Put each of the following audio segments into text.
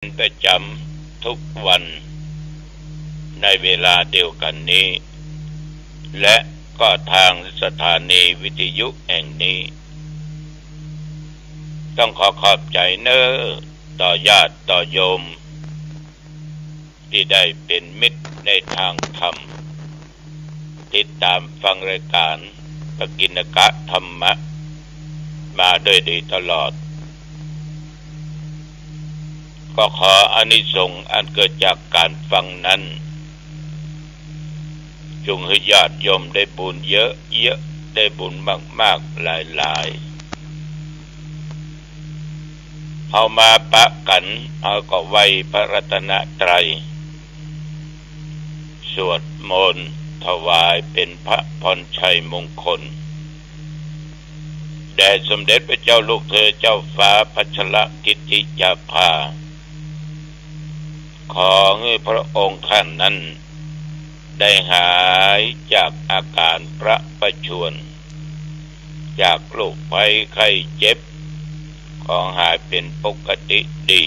เป็นประจำทุกวันในเวลาเดียวกันนี้และก็ทางสถานีวิทยุแห่งนี้ต้องขอบใจต่อญาติต่อโยมที่ได้เป็นมิตรในทางธรรมติดตามฟังรายการปกิณกะธรรมะมาโดยดีตลอดก็ขออานิสงส์อันเกิดจากการฟังนั้นจงให้ญาติโยมได้บุญเยอะได้บุญมากๆหลายเอามาปะกันเอาก็ไหว้พระรัตนตรัยสวดมนต์ถวายเป็นพระพรชัยมงคลแด่สมเด็จพระเจ้าลูกเธอเจ้าฟ้าพัชรกิติยาภาขอให้พระองค์ท่านนั้นได้หายจากอาการประชวรจากโรคภัยไข้เจ็บขอหายเป็นปกติดี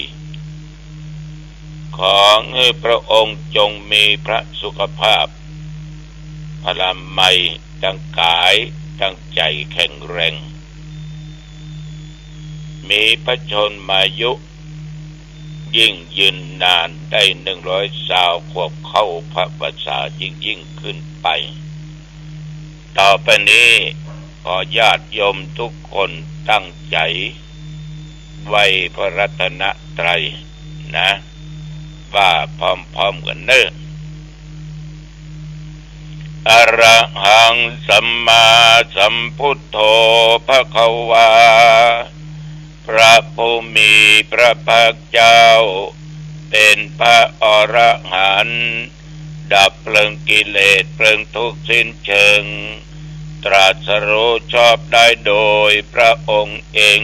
ขอให้พระองค์จงมีพระสุขภาพพลามัยทั้งกายทั้งใจแข็งแรงมีพระชนมายุยิ่งยืนนานได้100 ขวบเข้าพระพรรษายิ่งขึ้นไปต่อไปนี้ขอญาติโยมทุกคนตั้งใจไหว้พระรัตนตรัยนะว่าพร้อมๆกันเน้ออะระหังสัมมาสัมพุทโธภควาพระผู้มีพระภาคเจ้าเป็นพระอรหันต์ดับเพลิงกิเลสเพลิงทุกข์สิ้นเชิงตรัสรู้ชอบได้โดยพระองค์เอง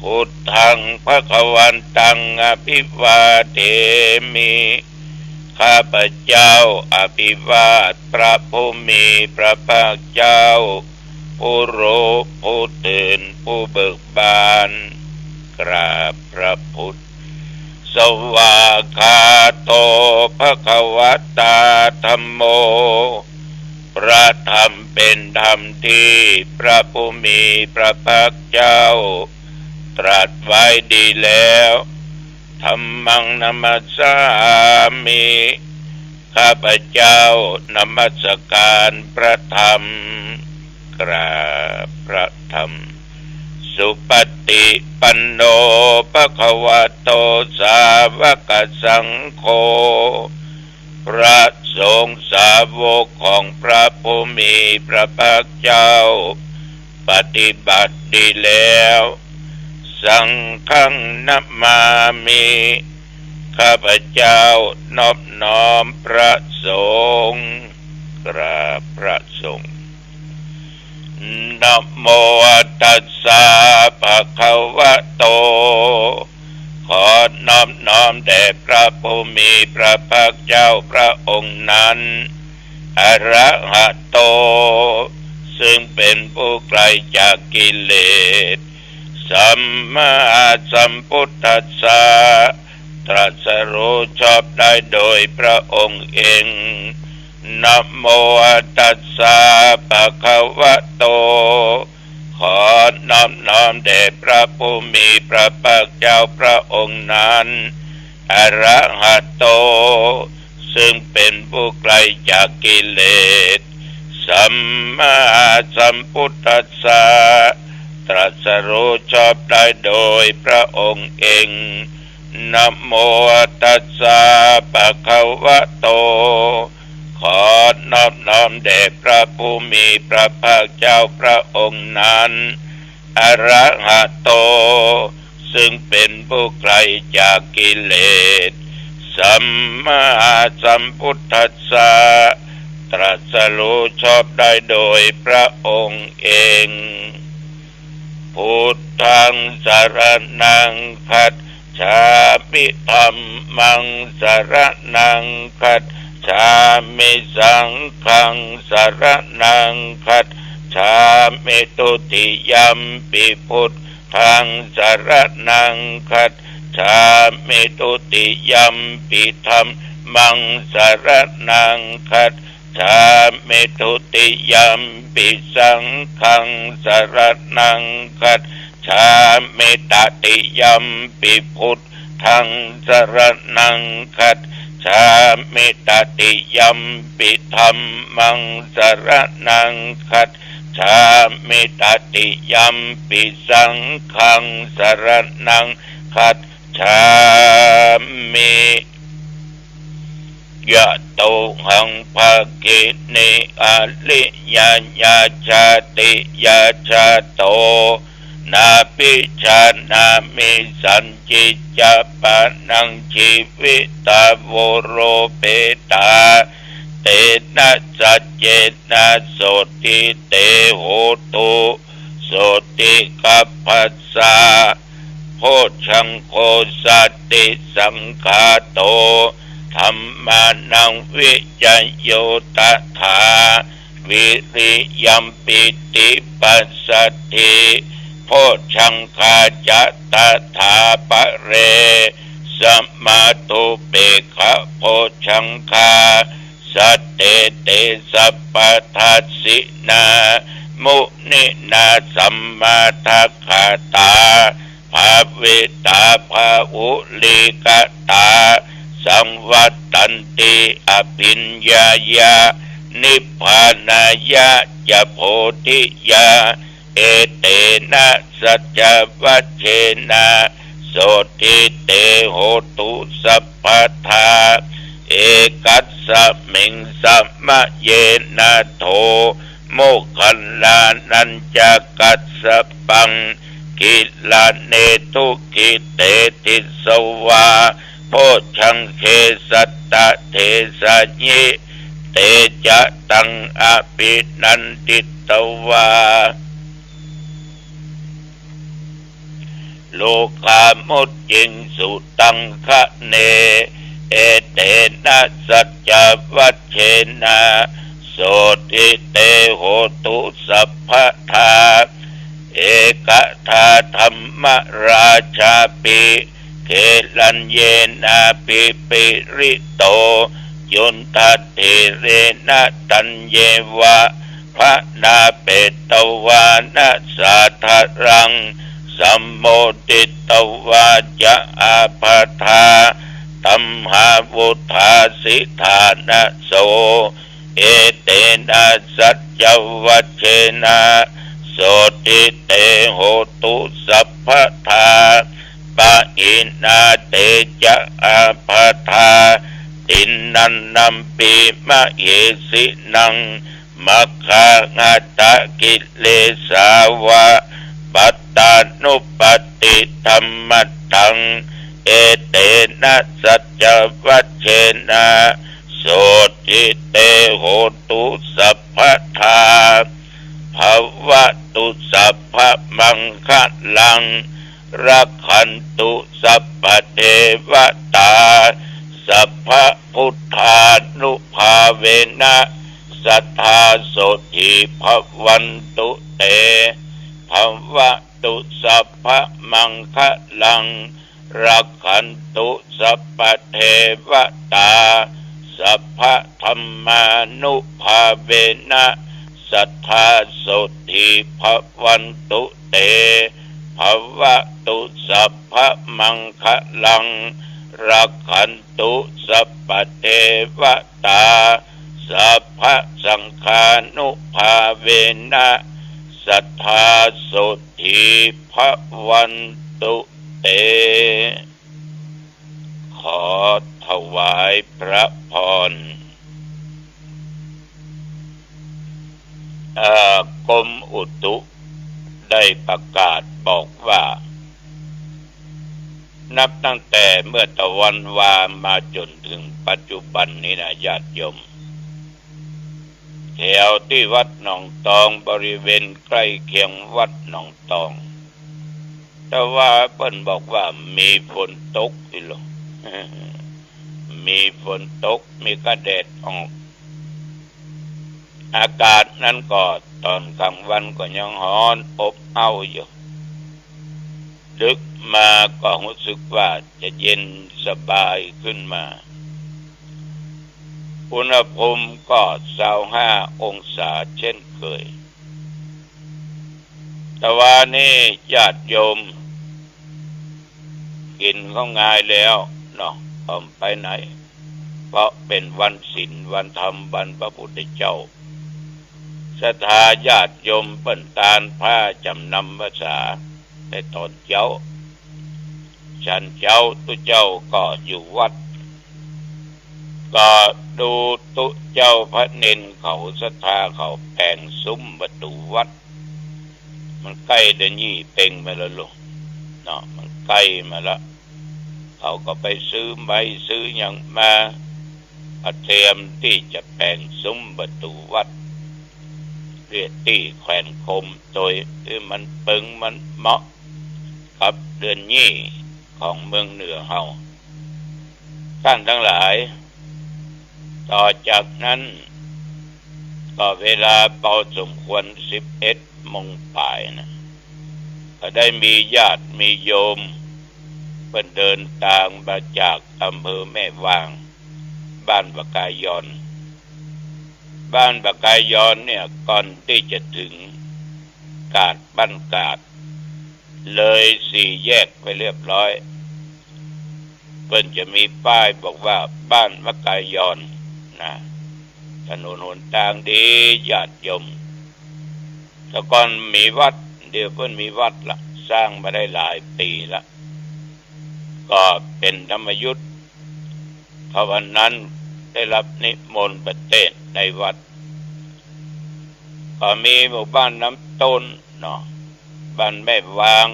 พุทธังภวันตังอภิวาเทมิข้าพเจ้าอภิวาทพระผู้มีพระภาคเจ้าผู้รู้ผู้ตื่นผู้เบิกบานกราบพระพุทธสวากขาโตภควตาธัมโมพระธรรมเป็นธรรมที่พระผู้มีพระภาคเจ้าตรัสไว้ดีแล้วธัมมังนัมสสามิข้าพเจ้านมัสการพระธรรมกราบพระธรรมสุปฏิปันโนภควโตสาวกสังโฆพระสงฆ์สาวกของพระผู้มีพระภาคเจ้าปฏิบัติดีแล้วสังฆังนัมมามิข้าพเจ้านอบน้อมพระสงฆ์กราบพระสงฆ์นะโมตัสสะภะคะวะโตขอนอบน้อมแด่พระผู้มีพระภาคเจ้าพระองค์นั้นอะระหะโตซึ่งเป็นผู้ไกลจากกิเลสสัมมาสัมพุทธัสสะตรัสรู้ชอบได้โดยพระองค์เองนะโมตัสสะภะคะวะโตขอนอบน้อมแด่พระผู้มีพระภาคเจ้าพระองค์นั้นอะระหะโตซึ่งเป็นผู้ไกลจากกิเลสสัมมาสัมพุทธัสสะตรัสรู้ชอบได้โดยพระองค์เองนะโมตัสสะภะคะวะโตขอนอบน้อมแด่พระผู้มีพระภาคเจ้าพระองค์นั้นอะระหะโตซึ่งเป็นผู้ไกลจากกิเลสสัมมาสัมพุทธัสสะตรัสรู้ชอบได้โดยพระองค์เองพุทธังสรณังคัจฉามิธัมมังสรณังคัจฉามิสังฆังสรณังคัจฉามิตุติยัมปิพุทธังสรณังคัจฉ ชามิตุติยัมปิธัมมังสรณังคัจฉามิตุติยัมปิสังฆังสรณังคัจฉามิตติยัมปิพุทธังสรณังคัจฉามิตติยัมปิธัมมังสรณังคัจฉามิตติยัมปิสังฆังสรณังคัจฉามิยะโตหังภะเกเนอะลิยาญาชาติยาชาโตนาปิชานามิสันจิจาปะนังชีวิตาโวโรเปตาเตนะสัจเจนะโสติเตโหตุโสติกัปปัสสะโพชังโคสัตติสังฆาโตธัมมานังวิจโยตถาวิริยัมปิติปัสสติโพชังคาจัตตถาปะเรสัมมาตุเปขะโพชังคาสัตเตเตสัพพทัสสินามุนินาสัมมาทัคขาตาภาเวตาภาอุลิกตาสังวัตตันติอภิญญายานิพพานายะจะโพธิยาเอเตนะสัจจวัชเชนะโสติเตโหตุสัพพทาเอกัสสะมิงสัมมะเยนะโทโมคคัลลานัญจกัสสะปังกิลาเนตุกิเตติสวาโพชังเคสัตตะเทสะญิเตจะตังอภินันติตวาโลกามุจจิงสุตังคะเนเอเตนะสัจจวัชเชนะโสติเตโหตุสัพพทาเอกทาธรรมราชาปิเกลัญเยนะปิปิริโตยุนทัตเทเรนะตัญเยวะพระนาเปตวานะสาทารังสัมโมติตวาจะอาภาธาตัมหาวุธาสิธานะโสเอเตนะสัจจวัชเชนะโสติเตโหตุสัพพทาปะอินาเตจะอาภาธาตินนันนัมปิมะเยสินังมัคคางัตตะกิเลสาวะปัตตานุปติธรรมตังเอเตนะสัจจวัชเชนะโสติเตโหตุสัพพทาภวตุสัพพมังคะลังรักขันตุสัพพเทวตาสัพพพุทธานุภาเวนะสัทธาโสติภวันตุเตภวตุสัพพมังคะลังรักขันตุสัพพเทวตาสัพพธัมมานุภาเวนะสัทธาโสติภวันตุเตภวตุสัพพมังคะลังรักขันตุสัพพเทวตาสัพพสังฆานุภาเวนะสัทธาโสติภวันตุเตขอถวายพระพรกรมอุตุได้ประกาศบอกว่านับตั้งแต่เมื่อตะวันวามาจนถึงปัจจุบันนี้นะญาติโยมแถวที่วัดหนองตองบริเวณใกล้เคียงวัดหนองตองแต่ว่าเพิ่นบอกว่ามีฝนตกอีหรอ มีฝนตกมีกระแดดออกอากาศนั้นก็ตอนกลางวันก็ยังร้อนอบอ้าวอยู่ ดึกมาก็รู้สึกว่าจะเย็นสบายขึ้นมาอุณหภูมิก็25 องศาเช่นเคยแต่ว่านี่ญาติโยมกินเขาง่ายแล้วเนาะไปไหนเพราะเป็นวันศีลวันธรรมวันพระพุทธเจ้าศรัทธาญาติโยมเปิ้นตาลผ้าจำนำภาษาในตอนเจ้าฉันเจ้าตุเจ้าก็อยู่วัดก็ดูตุเจ้าพระเนนเขาศรัทธาเขาแปลงซุ้มประตูวัดมันใกล้เดือนยี่เป่งมาแล้วลูกเนาะมันใกล้มาแล้วเขาก็ไปซื้อไม้ซื้ออย่างมาเตรียมที่จะแปลงซุ้มประตูวัดเรียกที่แขวนคมโดยที่มันปึงมันเหมาะกับเดือนยี่ของเมืองเหนือเฮาท่านทั้งหลายต่อจากนั้นก็เวลาพอสมควร11 โมงป่ายนะก็ได้มีญาติมีโยมเป็นเดินทางมาจากอำเภอแม่วางบ้านปากายย้อนบ้านปากายย้อนเนี่ยก่อนที่จะถึงกาดบ้านกาดเลย4 แยกไปเรียบร้อยเพิ่นจะมีป้ายบอกว่าบ้านปากายย้อนนะถนนหนทางดีญาติโยมแต่ก่อนมีวัดเดี๋ยวเพิ่นมีวัดละสร้างมาได้หลายปีละก็เป็นธรรมยุทธ์เพราะวันนั้นได้รับนิมนต์ประเทศในวัดก็มีหมู่บ้านน้ำต้นเนาะบ้านแม่วาง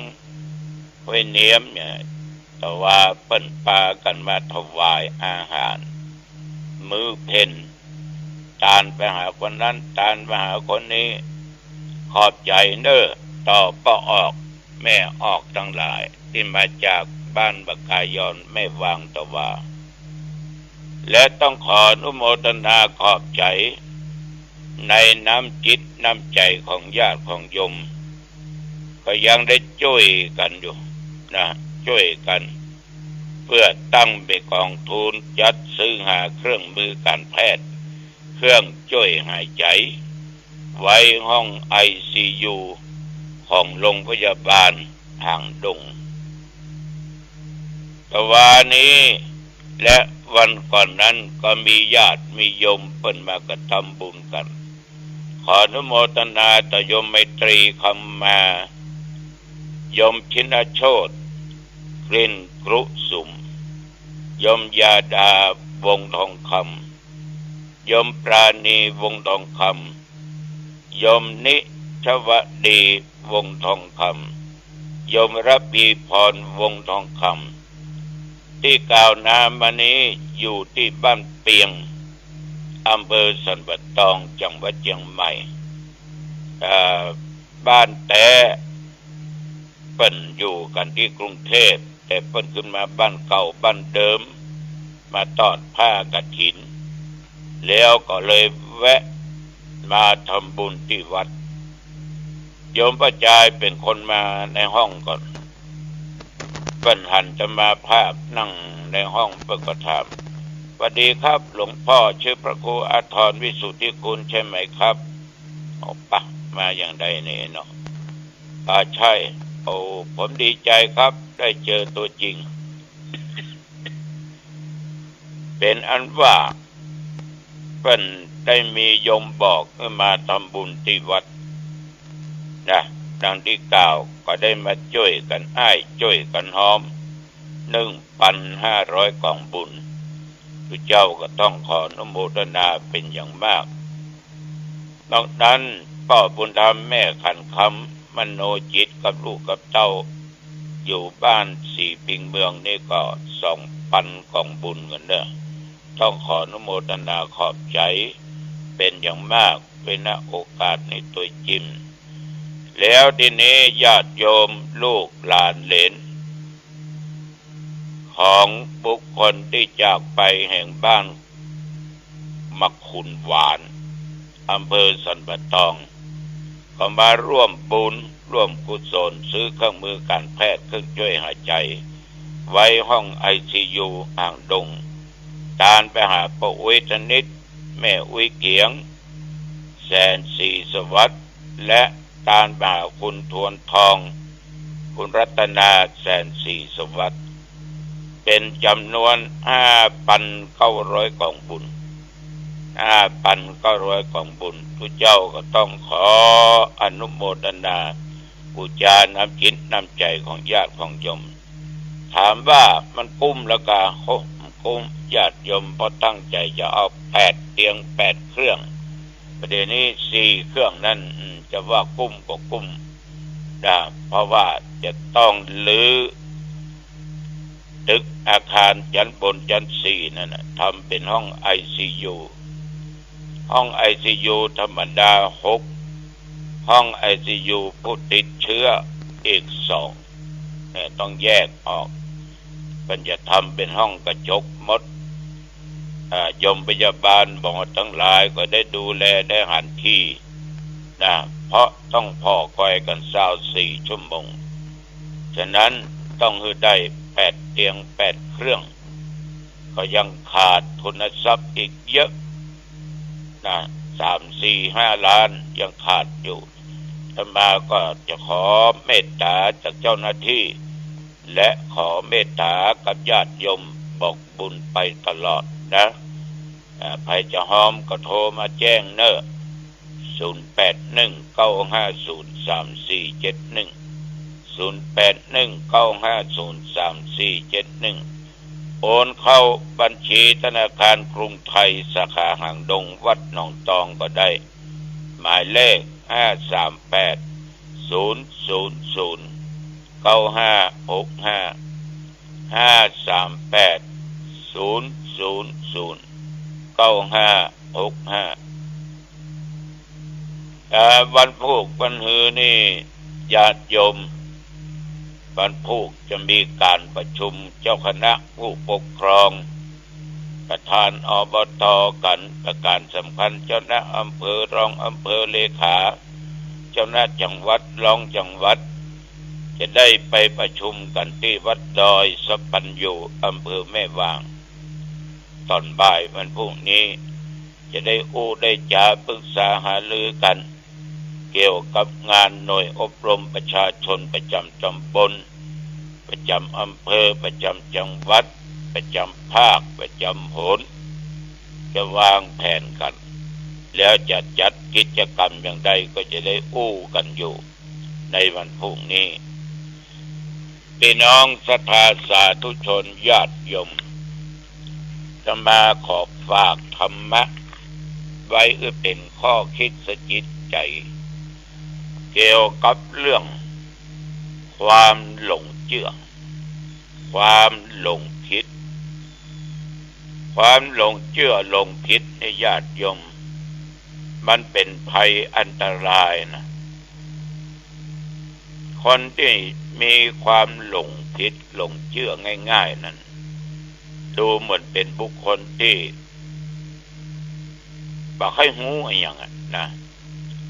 ห้วยเนียมเนี่ยแต่ว่าเปิ้นปากันมาถวายอาหารมื้อเพ็ญตานไปหาคนนั้นตานไปหาคนนี้ขอบใจเน้อต่อป้าออกแม่ออกทั้งหลายที่มาจากบ้านปากายย้อนแม่วางตะวาและต้องขออนุโมทนาขอบใจในน้ำจิตน้ำใจของญาติของโยมก็ยังได้ช่วยกันอยู่นะช่วยกันเพื่อตั้งเป็นกองทุนจัดซื้อหาเครื่องมือการแพทย์เครื่องช่วยหายใจไว้ห้อง ICU ของโรงพยาบาลหางดงแต่วันนี้และวันก่อนนั้นก็มีญาติมีโยมเพิ่นมากระทำบุญกันขออนุโมทนาต่อโยมไมตรีคำมาโยมชินโชติกลิ่นกรุสุมโยมยาดาวงทองคำโยมปราณีวงทองคำโยมนิชวดีวงทองคำโยมระพีพรวงทองคำที่กล่าวนามมานี้อยู่ที่บ้านเปียงอำเภอสันปะตองจังหวัดเชียงใหม่บ้านแต่เปิ้นอยู่กันที่กรุงเทพแต่เปิ้นขึ้นมาบ้านเก่าบ้านเดิมมาตอดผ้ากฐินแล้วก็เลยแวะมาทำบุญที่วัดโยมประจายเป็นคนมาในห้องก่อนเปิ้นหันจะมาภาพนั่งในห้องเปิ้นก็ถามสวัสดีครับหลวงพ่อชื่อพระครูอาทรวิสุทธิคุณใช่ไหมครับโอ้ปะมาอย่างใดเนี่ยเนาะใช่โอ้ผมดีใจครับได้เจอตัวจริง เป็นอันว่าเปิ้นได้มีโยมบอกให้มาทำบุญที่วัดนะดังที่กล่าวก็ได้มาช่วยกันอ้ายช่วยกันหอม 1,500 กล่องบุญทุกเจ้าก็ต้องขออนุโมทนาเป็นอย่างมากนอกนั้นพ่อบุญธรรมแม่ขันคำมโนจิตกับลูกกับเต้าอยู่บ้านสี่ปิงเมืองนี่ก็ 2,000 กล่องบุญกันเด้อต้องขออนุโมทนาขอบใจเป็นอย่างมากเป็นโอกาสในตัวจิมแล้วทีนี้ญาติโยมลูกหลานเหลนของบุคคลที่จากไปแห่งบ้านมักขุนหวานอำเภอสันปะตองก็มาร่วมบุญ ร่วมกุศลซื้อเครื่องมือการแพทย์เครื่องช่วยหายใจไว้ห้องICUอ่างดงการไปหาป้าอุ้ยธนิตแม่อุ้ยเกียงแสนศรีสวัสดิ์และการไปหาคุณทวนทองคุณรัตนาแสนศรีสวัสดิ์เป็นจำนวน 5,900 กล่องบุญ 5,900 กล่องบุญทุกเจ้าก็ต้องขออนุโมทนาบูชาน้ำจิตน้ำใจของญาติของโยมถามว่ามันกุ้มแล้วก็กุ้มญาติโยมเพราะตั้งใจจะเอา8 เตียง 8 เครื่องประเดี๋ยวนี้4 เครื่องนั่นจะว่ากุ้มก็กุ้มนะเพราะว่าจะต้องรื้อตึกอาคารชั้นบนชั้น4นั่นนะทำเป็นห้องICU ห้องICU ธรรมดา6ห้องICU ผู้ติดเชื้ออีก2เนี่ยต้องแยกออกมันจะทำเป็นห้องกระจกหมดยมพยาบาลบอกทั้งหลายก็ได้ดูแลได้หันที่นะเพราะต้องพอคอยกัน24 ชั่วโมงฉะนั้นต้องให้ได้8 เตียง 8 เครื่องก็ยังขาดทุนทรัพย์อีกเยอะนะ3-4-5 ล้านยังขาดอยู่อาตมาก็จะขอเมตตาจากเจ้าหน้าที่และขอเมตตากับญาติโยมบอกบุญไปตลอดนะใครจะหอมก็โทรมาแจ้งเนอะ0819503471 0819503471โอนเข้าบัญชีธนาคารกรุงไทยสาขาหางดงวัดหนองตองก็ได้หมายเลขวันพุธวันหือนี่ญาติโยมวันพุธจะมีการประชุมเจ้าคณะผู้ปกครองประธานอบต.กันประการสำคัญเจ้าหน้าอำเภอรองอำเภอเลขาเจ้าหน้าจังหวัดรองจังหวัดจะได้ไปประชุมกันที่วัดดอยสัพพัญญูอำเภอแม่วางตอนบ่ายวันพรุ่งนี้จะได้ได้จาปรึกษาหารือกันเกี่ยวกับงานหน่วยอบรมประชาชนประจำตำบลประจำอำเภอประจำจังหวัดประจำภาคประจำหนจะวางแผนกันแล้วจะจัดกิจกรรมอย่างใดก็จะได้กันอยู่ในวันพรุ่งนี้พี่น้องศรัทธาสาธุชนญาติโยมจะมาขอฝากธรรมะไว้เป็นข้อคิดสะกิดใจเกี่ยวกับเรื่องความหลงเชื่อความหลงผิดความหลงเชื่อหลงผิดในญาติโยมมันเป็นภัยอันตรายนะคนที่มีความหลงผิดหลงเชื่อง่ายๆนั้นดูเหมือนเป็นบุคคลที่บ่ค่อยหูอะไรอย่างนั้นนะ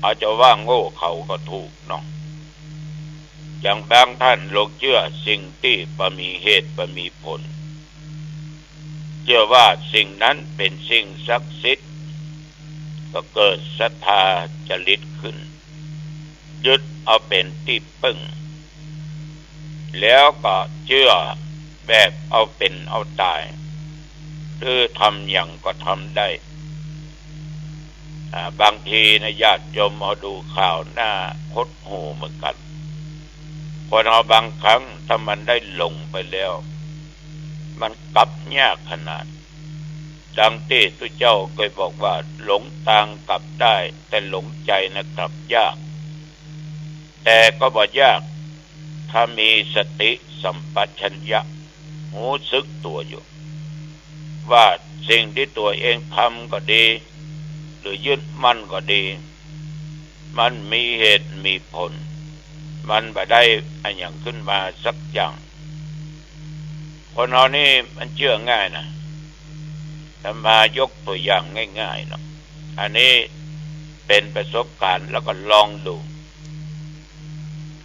อาจจะว่าโง่เขาก็ถูกเนาะอย่างบางท่านหลงเชื่อสิ่งที่บ่มีเหตุบ่มีผลเชื่อว่าสิ่งนั้นเป็นสิ่งศักดิ์สิทธิ์ก็เกิดศรัทธาจริตขึ้นยึดเอาเป็นที่พึ่งแล้วก็เชื่อแบบเอาเป็นเอาตายหรือทำอย่างก็ทำได้บางทีนะญาติโยมเอาดูข่าวหน้าหดหู่เหมือนกันคนเราบางครั้งถ้ามันได้หลงไปแล้วมันกลับยากขนาดดังที่พระเจ้าเคยบอกว่าหลงทางกลับได้แต่หลงใจนะกลับยากแต่ก็บ่ยากถ้ามีสติสัมปชัญญะรู้สึกตัวอยู่ว่าสิ่งที่ตัวเองทำก็ดีหรือยึดมั่นก็ดีมันมีเหตุมีผลมันบ่ได้อันอย่างขึ้นมาสักอย่างคนเรานี่มันเชื่อง่ายนะถ้ามายกตัวอย่างง่ายๆเนาะอันนี้เป็นประสบการณ์แล้วก็ลองดู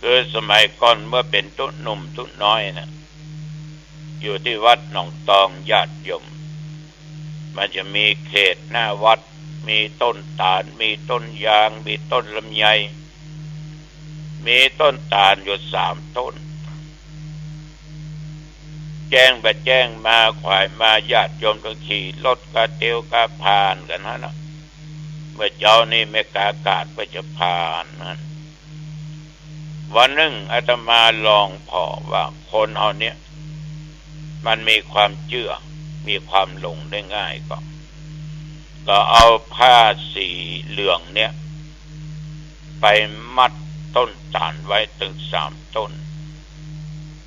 คือสมัยก่อนเมื่อเป็นตุ๊หนุ่มตุ๊น้อยนะอยู่ที่วัดหนองตองญาติโยมมันจะมีเขตหน้าวัดมีต้นตาลมีต้นยางมีต้นลำไยมีต้นตาลอยู่3 ต้นแจ้งไปแจ้งมาขวายมาญาติโยมก็ขี่รถกระเตียวกระพานกันนะเมื่อเจ้านี่ไม่กล้ากาดไปจะผ่านนั้นวันหนึ่งอาตมาลองพอว่าคนเอาเนี้ยมันมีความเชื่อมีความหลงได้ง่ายก็เอาผ้าสีเหลืองเนี้ยไปมัดต้นตาลไว้ถึง3 ต้น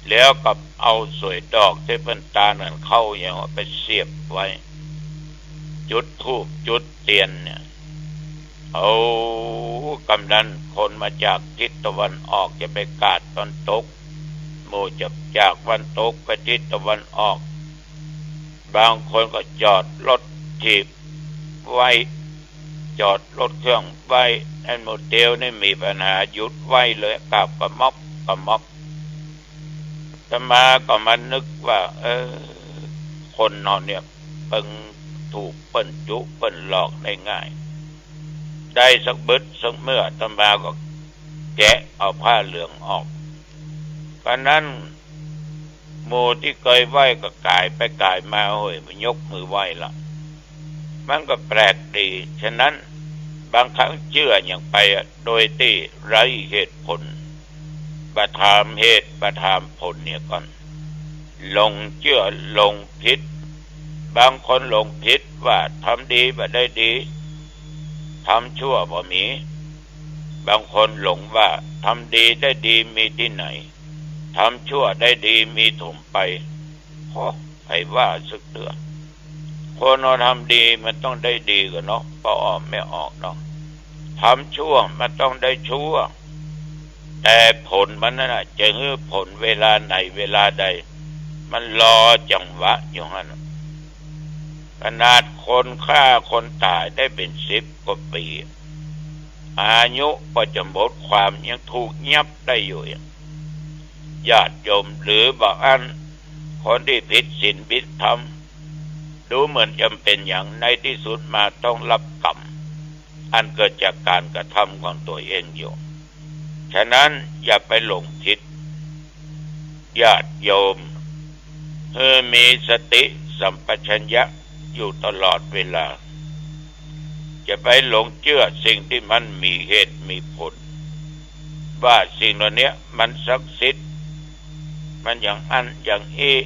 แล้วกับเอาสวยดอกที่เป็นตาลนั่นเข้าอย่างไปเสียบไว้จุดธูปจุดเทียนเนี่ยเอากำนันคนมาจากทิศตะวันออกจะไปกาดตอนตกหมู่จะจากวันตกไปทิศตะวันออกบางคนก็จอดรถจีบไว้จอดรถเครื่องไว้นั่นโมเดลนี่มีปัญหาหยุดไว้เลยกับกระม็อบธรรมาก็มานึกว่าคนนอนเนี่ยเพิ่งถูกเปิ้นจุเปิ้นหลอกได้ง่ายได้สักบึดสักเมื่อธรรมาก็แกะเอาผ้าเหลืองออกเพราะนั้นหมู่ที่เคยไหว้ก็กายไปกายมาโอ้ยมันยกมือไหว้ละมันก็แปลกดีฉะนั้นบางครั้งเชื่ออย่างไปโดยที่ไร้เหตุผลประทามเหตุประทามผลเนี่ยก่อนหลงเชื่อหลงผิดบางคนหลงผิดว่าทำดีบ่ได้ดีทำชั่วบ่มีบางคนหลงว่าทำดีได้ดีมีที่ไหนทำชั่วได้ดีมีถมไปโอ้ให้ว่าสึกเดือคนเราทำดีมันต้องได้ดีกันเนาะพอออกไม่ออกเนาะทำชั่วมันต้องได้ชั่วแต่ผลมันน่ะจะฮื้อผลเวลาไหนเวลาใดมันรอจังหวะอยู่หั่นขนาดคนฆ่าคนตายได้เป็น10 กว่าปีอายุก็จะหมดความยังถูกยับได้อยู่ญาติโยมหรือบางอันคนที่ผิดศีลผิดธรรมดูเหมือนจำเป็นอย่างในที่สุดมาต้องรับกรรมอันเกิดจากการกระทำของตัวเองอยู่ฉะนั้นอย่าไปหลงผิดญาติโยมมีสติสัมปชัญญะอยู่ตลอดเวลาจะไปหลงเชื่อสิ่งที่มันมีเหตุมีผลว่าสิ่งเหล่านี้มันศักดิ์สิทธิ์มันอย่างอันอย่างอี้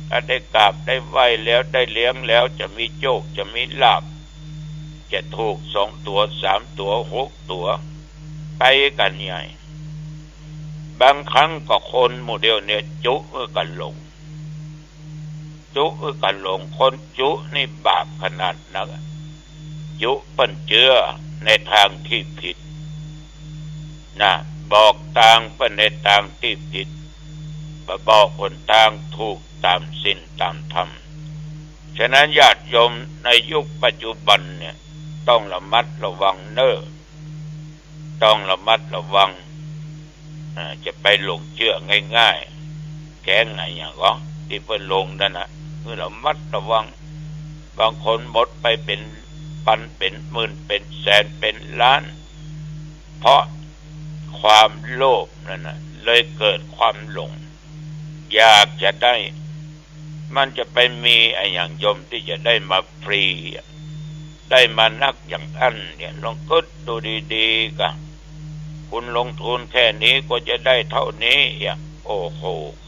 ถ้าได้กราบได้ไหว้แล้วได้เลี้ยงแล้วจะมีโชคจะมีลาภจะถูก2 ตัว3 ตัว6 ตัวไปกันใหญ่บางครั้งก็คนหมู่เดียวเนี่ยจุกันหลงคนจุนี่บาปขนาดนักจุเปิ้นเจือในทางที่ผิดนะบอกทางเปิ้นในทางที่ผิดบอกคนทางถูกตามศีลตามธรรมฉะนั้นญาติโยมในยุคปัจจุบันเนี่ยต้องระมัดระวังต้องระมัดระวังจะไปหลงเชื่อง่ายๆแค่ไหนอย่างก็ที่เพิ่นลงนั่นนะคือระมัดระวังบางคนหมดไปเป็นพันเป็นหมื่นเป็นแสนเป็นล้านเพราะความโลภนั่นนะเลยเกิดความหลงอยากจะได้มันจะไปมีไอ้อย่างโยมที่จะได้มาฟรีได้มานักอย่างอันเนี่ยลองคิดดูดีๆกันคุณลงทุนแค่นี้ก็จะได้เท่านี้โอ้โห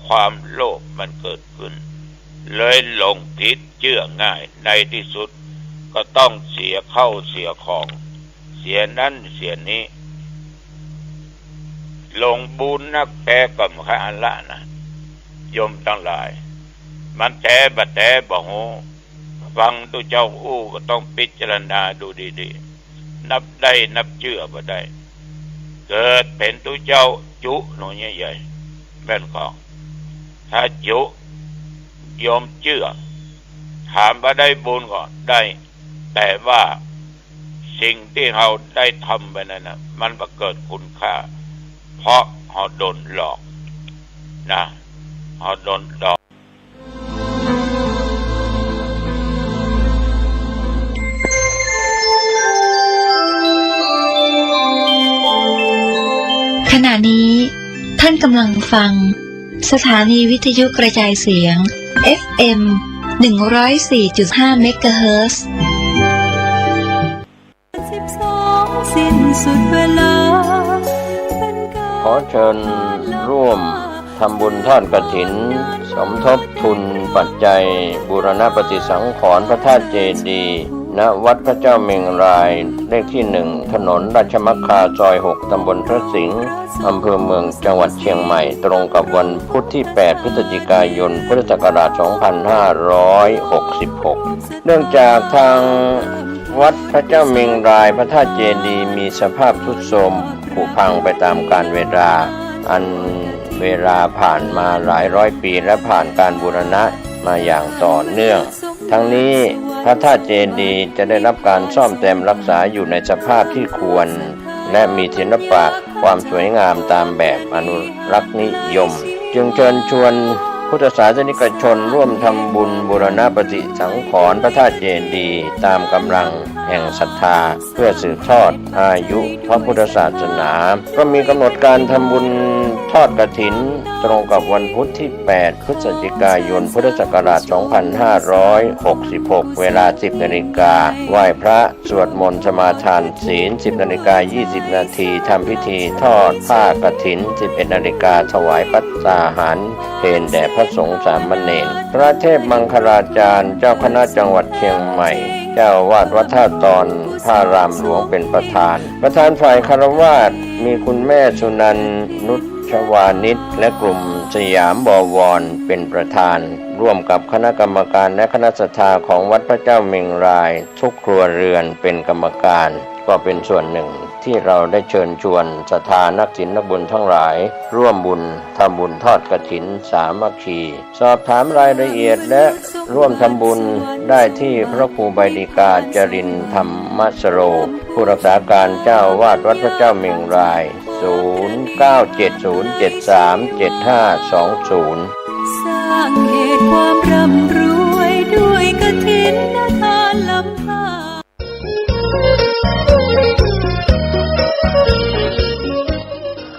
ความโลภมันเกิดขึ้นเลยหลงผิดเชื่อง่ายในที่สุดก็ต้องเสียเข้าเสียของเสียนั่นเสียนี้ลงบุญนักแท้ก็มหาละนะโยมทั้งหลายมันแท้บ่แท้บ่ฮู้ฟังตัวเจ้าก็ต้องพิจารณาดูดีๆนับได้นับเชื่อบ่ได้เกิดเป็นตัวเจ้าจุหนูใหญ่ๆแม่นของถ้าจุโยมเชื่อถามว่าได้บุญก็ได้แต่ว่าสิ่งที่เราได้ทำไปนั่นนะมันบ่เกิดคุณค่าเพราะ เฮาโดนหลอกนะเฮาโดนหลอกขณะนี้ท่านกำลังฟังสถานีวิทยุกระจายเสียง FM 104.5 เมกะเฮิรตซ์สิ้นสุดเวลาขอเชิญร่วมทำบุญทอดกฐินสมทบทุนปัจจัยบูรณปฏิสังขรณ์พระธาตุเจดีย์ณวัดพระเจ้าเมงรายเลขที่1ถนนราชมัคคาซอย6ตำบลพระสิงห์อำเภอเมืองจังหวัดเชียงใหม่ตรงกับวันพุธที่8พฤศจิกายนพุทธศักราช2566เนื่องจากทางวัดพระเจ้าเมงรายพระธาตุเจดีย์มีสภาพทรุดโทรมผุพังไปตามกาลเวลาอันเวลาผ่านมาหลายร้อยปีและผ่านการบูรณะมาอย่างต่อเนื่องทั้งนี้พระธาตุเจดีย์จะได้รับการซ่อมแซมรักษาอยู่ในสภาพที่ควรและมีศิลปะความสวยงามตามแบบอนุรักษ์นิยมจึงเชิญชวนพุทธศาสนิกชนร่วมทำบุญบูรณปฏิสังขรณ์พระธาตุเจดีย์ตามกำลังแห่งศรัทธาเพื่อสืบทอดอายุพระพุทธศาสนาก็มีกำหนดการทำบุญทอดกฐินตรงกับวันพุธที่8พฤศจิกายนพุทธศักราช2566เวลา 10 นาฬิกาไหว้พระสวดมนต์สมาทานศีล 10 นาฬิกา 20 นาทีทำพิธีทอดผ้ากฐิน 11 นาฬิกาถวายภัตตาหารเพลแด่พระสงฆ์สามเณรพระเทพมังคลาจารย์เจ้าคณะจังหวัดเชียงใหม่เจ้าวาดวัดท่าตอนพระรามหลวงเป็นประธานฝ่ายคฤหัสถ์มีคุณแม่สุนันท์นุชวานิชและกลุ่มสยามบวรเป็นประธานร่วมกับคณะกรรมการและคณะศรัทธาของวัดพระเจ้าเมงรายทุกครัวเรือนเป็นกรรมการก็เป็นส่วนหนึ่งที่เราได้เชิญชวนศรัทธานักศีลนักบุญทั้งหลายร่วมบุญทำบุญทอดกฐินสามัคคีสอบถามรายละเอียดและร่วมทำบุญได้ที่พระครูใบดิกาจรินธรรมสโรผู้รักษาการเจ้าวาดวัดพระเจ้าเมงราย0970737520สร้างเหตุความร่ำรวยด้วยกฐินทานลำพา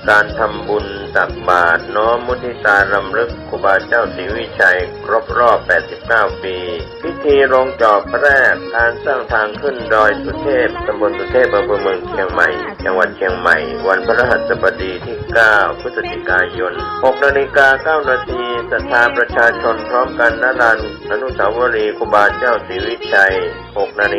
การทำบุญตักบาตรน้อมมุทิตารำลึกครูบาเจ้าศรีวิชัยครบรอบ 89 ปี พิธีลงจอบแรกการสร้างทางขึ้นดอยสุเทพตำบลสุเทพอำเภอเมืองเชียงใหม่จังหวัดเชียงใหม่วันพฤหัสบดีที่ 9 พฤศจิกายน 6:09 น.ศรัทธาประชาชนพร้อมกันณลานอนุสาวรีย์ครูบาเจ้าศรีวิชัย 6:19 น.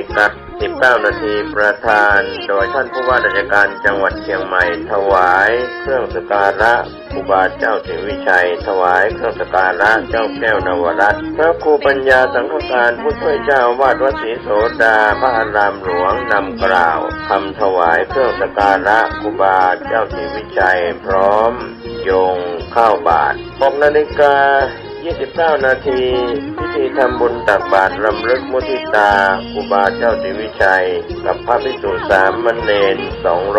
ประธานโดยท่านผู้ว่าราชการจังหวัดเชียงใหม่ถวายเครื่องสักการะครูบาเจ้าศรีวิชัยถวายเครื่องสักการะเจ้าแก้วนวรัตน์พระครูปัญญาสังฆการผู้ช่วยเจ้าวาดวัดศรีโสดาพระอารามหลวงนำกล่าวคำถวายเครื่องสักการะครูบาเจ้าศรีวิชัยพร้อมโยงข้าวบาตร 6:29 น.พิธีทำบุญตักบาตรรำลึกมุทิตาครูบาเจ้าศรีวิชัยกับพระภิกษุสามเณร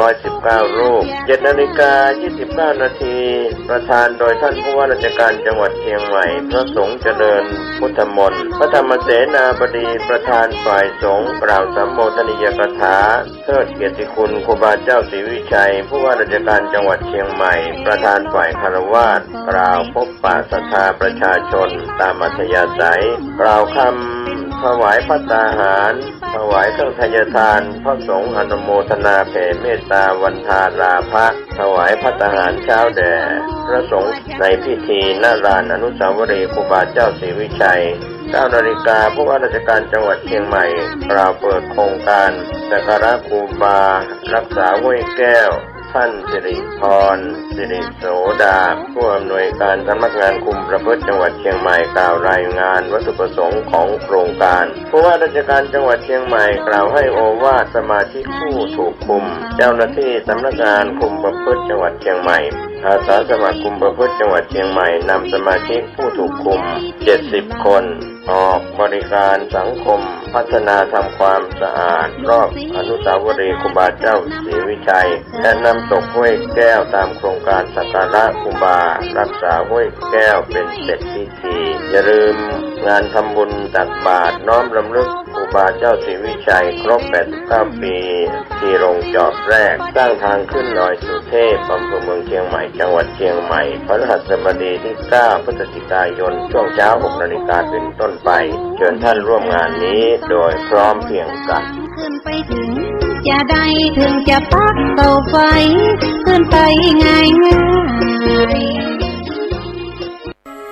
219 รูป 7:29 น.ประธานโดยท่านผู้ว่าราชการจังหวัดเชียงใหม่พระสงฆ์เจริญพุทธมนต์พระธรรมเสนาบดีประธานฝ่ายสงฆ์กล่าวสัมโมทนียกถาเทิดเกียรติคุณครูบาเจ้าศรีวิชัยผู้ว่าราชการจังหวัดเชียงใหม่ประธานฝ่ายคฤหัสถ์กล่าวพบปะศรัทธาประชาชนตามอัธยาศัยกล่าวคำถวายภัตตาหารถวายเครื่องทายทานพระสงฆ์อนุโมทนาแผ่เมตตาวันทาราภะถวายภัตตาหารเช้าแด่พระสงฆ์ในพิธีณลานอนุสาวรีย์ครูบาเจ้าศรีวิชัย 9 นาฬิกาผู้ว่าราชการจังหวัดเชียงใหม่กล่าวเปิดโครงการสักการะครูบารักษาห้วยแก้วท่านสิริพรสิริโสดาผู้อำนวยการสำนักงานคุมประพฤติจังหวัดเชียงใหม่กล่าวรายงานวัตถุประสงค์ของโครงการผู้ว่าราชการจังหวัดเชียงใหม่กล่าวให้โอวาทสมาชิกผู้ถูกคุมเจ้าหน้าที่สำนักงานคุมประพฤติจังหวัดเชียงใหม่ อาสาสมัครคุมประพฤติจังหวัดเชียงใหม่นำสมาชิกผู้ถูกคุม70 คนออกบริการสังคมพัฒนาทำความสะอาดรอบอนุสาวรีย์ครูบาเจ้าศรีวิชัยและนำตกห้วยแก้วตามโครงการสักการะครูบารักษาห้วยแก้วเป็นเสร็จพิธีอย่าลืมงานทำบุญตักบาตรน้อมรำลึกครูบาเจ้าศรีวิชัยครบ89 ปีที่โรงจอบแรกสร้างทางขึ้นดอยสุเทพอำเภอเมืองเชียงใหม่จังหวัดเชียงใหม่พฤหัสบดีที่9 พฤศจิกายนช่วงเช้า 6 นาฬิกาเป็นต้นไปเชิญท่านร่วมงานนี้โดยพร้อมเพรียงกันขึ้นไปถึงจะได้ถึงจะปักเตาไฟขึ้นไปง่าย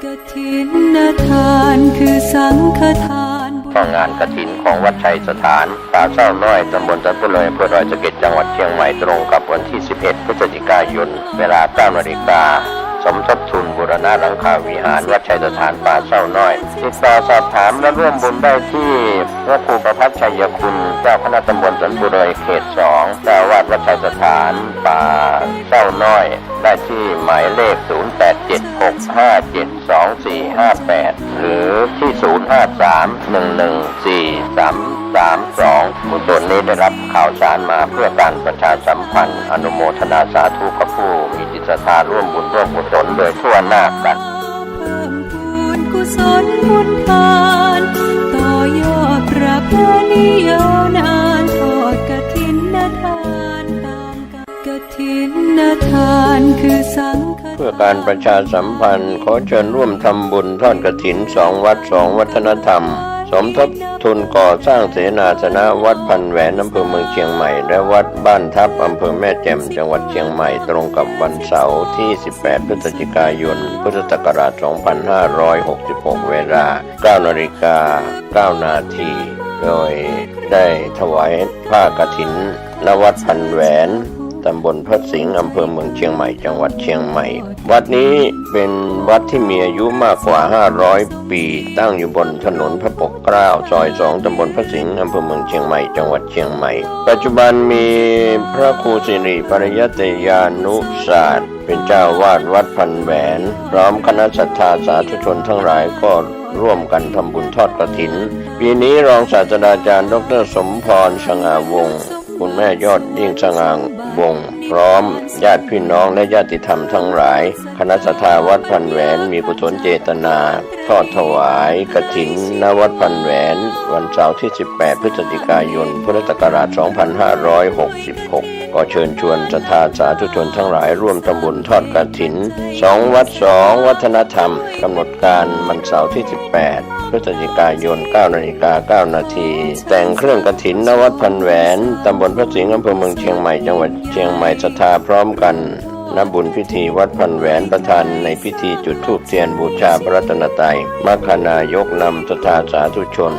กฐินทานคือสังฆทานก็งานกฐินของวัดชัยสถานป่าเศร้าน้อยตำบลสันปุเลยอำเภอดอยสะเก็ดจังหวัดเชียงใหม่ตรงกับวันที่11 พฤศจิกายนเวลา 9 นาฬิกาสมทบทุนบูรณะหลังคาวิหารวัดชัยสถานป่าเศร้าน้อยติดต่อสอบถามและร่วมบุญได้ที่พระครูประภัสชัยคุณเจ้าคณะตำบลสันปุเลยเขต 2 เจ้าวาดวัดชัยสถานป่าเศร้าน้อยได้ที่หมายเลข 0876572458 หรือที่ 0531143332 บุญส่วนนี้ได้รับข่าวสารมาเพื่อการประชาสัมพันธ์อนุโมทนาสาธุกับผู้มีจิตศรัทธาร่วมบุญร่วมกุศลโดยทั่วหน้ากันเพิ่มพูนกุศลบุญทานต่อยอดประเพณียาวนานทอดกฐินทานตามกฐินทานคือสังฆเพื่อการประชาสัมพันธ์ขอเชิญร่วมทำบุญทอดกฐิน2 วัด 2 วัฒนธรรมสมทบทุนก่อสร้างเสนาสนะวัดพันแหวนอำเภอเมืองเชียงใหม่และวัดบ้านทับอำเภอแม่แจ่มจังหวัดเชียงใหม่ตรงกับวันเสาร์ที่18 พฤศจิกายนพุทธศักราช 2566 เวลา 9:09 นาที โดยได้ถวายผ้ากฐินณวัดพันแหวนตำบลพระสิงห์อำเภอเมืองเชียงใหม่จังหวัดเชียงใหม่วัดนี้เป็นวัดที่มีอายุมากกว่า500 ปีตั้งอยู่บนถนนพระปกเกล้าซอย 2 ตำบลพระสิงห์อำเภอเมืองเชียงใหม่จังหวัดเชียงใหม่ปัจจุบันมีพระครูสิริปริยัติยานุศาสตร์เป็นเจ้าวาดวัดพันแหวนพร้อมคณะศรัทธาสาธุชนทั้งหลายก็ร่วมกันทำบุญทอดกฐินปีนี้รองศาสตราจารย์ดร.สมพรสง่าวงศ์คุณแม่ยอดยิ่งสง่าวงศ์พร้อมญาติพี่น้องและญาติธรรมทั้งหลายคณะศรัทธาวัดพันแหวนมีกุศลเจตนาทอดถวายกฐินณวัดพันแหวนวันเสาร์ที่18 พฤศจิกายนพุทธศักราช 2566 ก็เชิญชวนศรัทธาสาธุชนทั้งหลายร่วมทำบุญทอดกฐิน2 วัด 2 วัฒนธรรมกำหนดการวันเสาร์ที่18 พฤศจิกายน 9:09 นาทีแต่งเครื่องกฐินณวัดพันแหวนตำบลพระสิงห์อำเภอเมืองเชียงใหม่จังหวัดเชียงใหม่ศรัทธาพร้อมกันณบุญพิธีวัดพันแหวนประธานในพิธีจุดธูปเทียนบูชาพระรัตนตรัยมรรคนายกนำศรัทธาสาธุชน